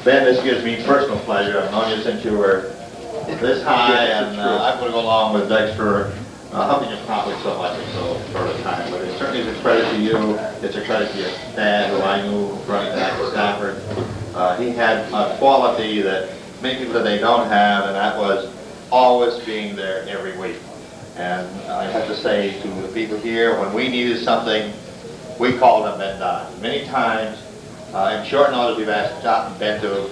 Ben, this gives me personal pleasure. I've known you since you were this high, and I'm going to go along with Dexter helping you accomplish so much in so short a time. But it certainly is a credit to you. It's a credit to your dad, who I knew running back to Stafford. He had a quality that many people today don't have, and that was always being there every week. And I have to say to the people here, when we needed something, we called him Ben Dodge. Many times, in short notice, we've asked Ben to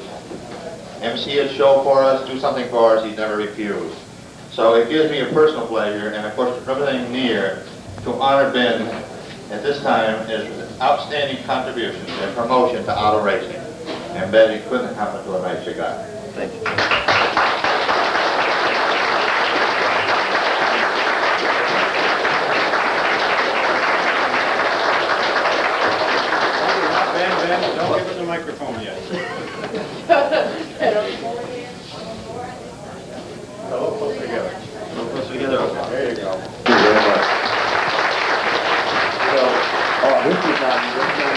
MC a show for us, do something for us. He's never refused. So it gives me a personal pleasure, and of course, everything near, to honor Ben at this time is outstanding contributions and promotion to auto racing. And Ben, it couldn't happen to a nicer guy. Thank you. Don't give him the microphone yet. A little closer together. A little closer together. There you go. Thank you very much. This is not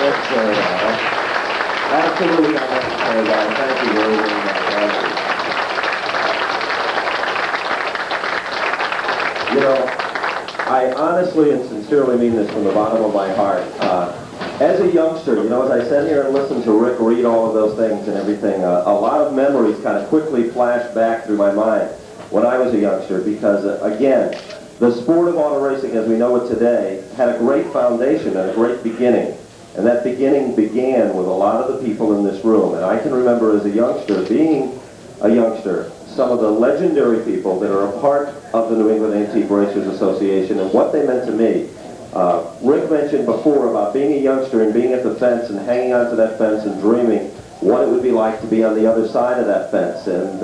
necessary, guys. Absolutely not necessary, guys. Thank you very, very much. You know, I honestly and sincerely mean this from the bottom of my heart. As a youngster, you know, as I sat here and listened to Rick read all of those things and everything, a lot of memories kind of quickly flashed back through my mind when I was a youngster, because, again, the sport of auto racing as we know it today had a great foundation and a great beginning. And that beginning began with a lot of the people in this room. And I can remember as a youngster, being a youngster, some of the legendary people that are a part of the New England Antique Racers Association and what they meant to me. Rick mentioned before about being a youngster and being at the fence and hanging onto that fence and dreaming what it would be like to be on the other side of that fence. And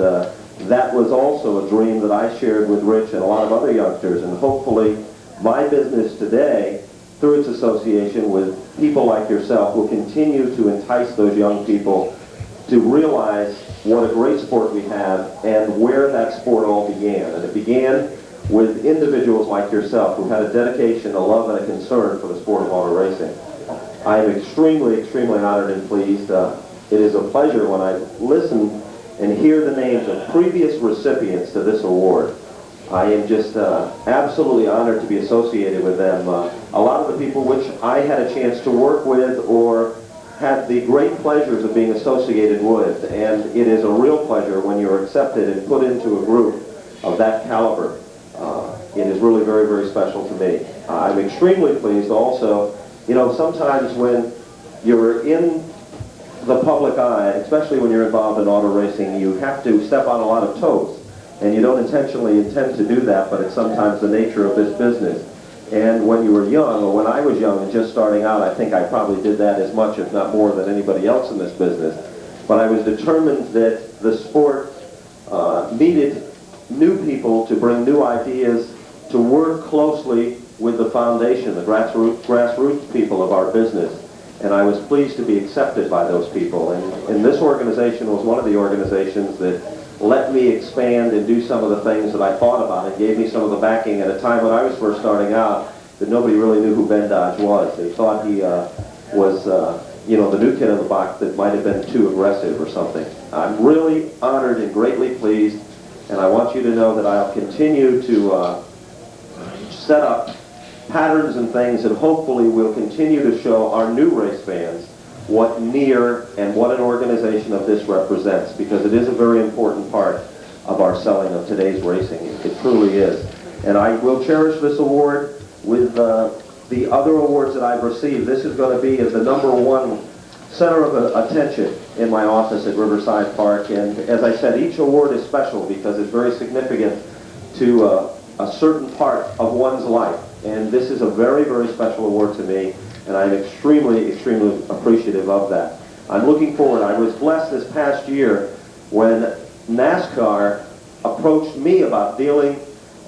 that was also a dream that I shared with Rich and a lot of other youngsters. And hopefully my business today, through its association with people like yourself, will continue to entice those young people to realize what a great sport we have and where that sport all began. And it began with individuals like yourself who had a dedication, a love, and a concern for the sport of auto racing. I am extremely, extremely honored and pleased. It is a pleasure when I listen and hear the names of previous recipients to this award. I am just absolutely honored to be associated with them. A lot of the people which I had a chance to work with or had the great pleasures of being associated with, and it is a real pleasure when you're accepted and put into a group of that caliber. It is really very, very special to me. I'm extremely pleased also, you know, sometimes when you're in the public eye, especially when you're involved in auto racing, you have to step on a lot of toes. And you don't intentionally intend to do that, but it's sometimes the nature of this business. And when you were young, or when I was young and just starting out, I think I probably did that as much, if not more, than anybody else in this business. But I was determined that the sport needed new people to bring new ideas, to work closely with the foundation, the grassroots people of our business. And I was pleased to be accepted by those people. And this organization was one of the organizations that let me expand and do some of the things that I thought about and gave me some of the backing at a time when I was first starting out that nobody really knew who Ben Dodge was. They thought he was, you know, the new kid on the block that might have been too aggressive or something. I'm really honored and greatly pleased, and I want you to know that I'll continue to set up patterns and things that hopefully will continue to show our new race fans what NEAR and what an organization of this represents, because it is a very important part of our selling of today's racing. It truly is. And I will cherish this award with the other awards that I've received. This is going to be as the #1 center of attention in my office at Riverside Park. And as I said, each award is special because it's very significant to a certain part of one's life. And this is a very, very special award to me, and I'm extremely, extremely appreciative of that. I'm looking forward. I was blessed this past year when NASCAR approached me about dealing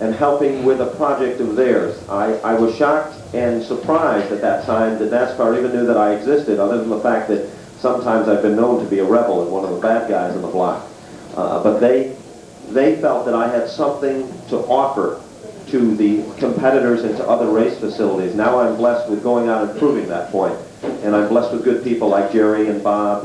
and helping with a project of theirs. I was shocked and surprised at that time that NASCAR even knew that I existed, other than the fact that sometimes I've been known to be a rebel and one of the bad guys on the block. But they felt that I had something to offer to the competitors and to other race facilities. Now I'm blessed with going out and proving that point. And I'm blessed with good people like Jerry and Bob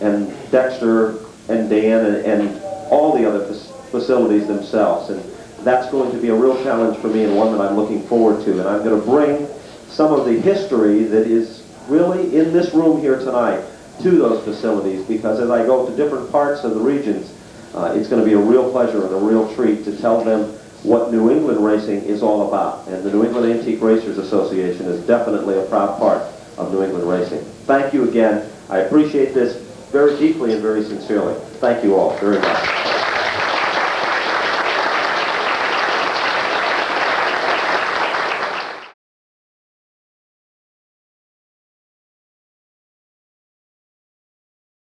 and Dexter and Dan and all the other facilities themselves. And that's going to be a real challenge for me and one that I'm looking forward to. And I'm going to bring some of the history that is really in this room here tonight to those facilities, because as I go to different parts of the regions, it's going to be a real pleasure and a real treat to tell them what New England racing is all about. And the New England Antique Racers Association is definitely a proud part of New England racing. Thank you again. I appreciate this very deeply and very sincerely. Thank you all very much.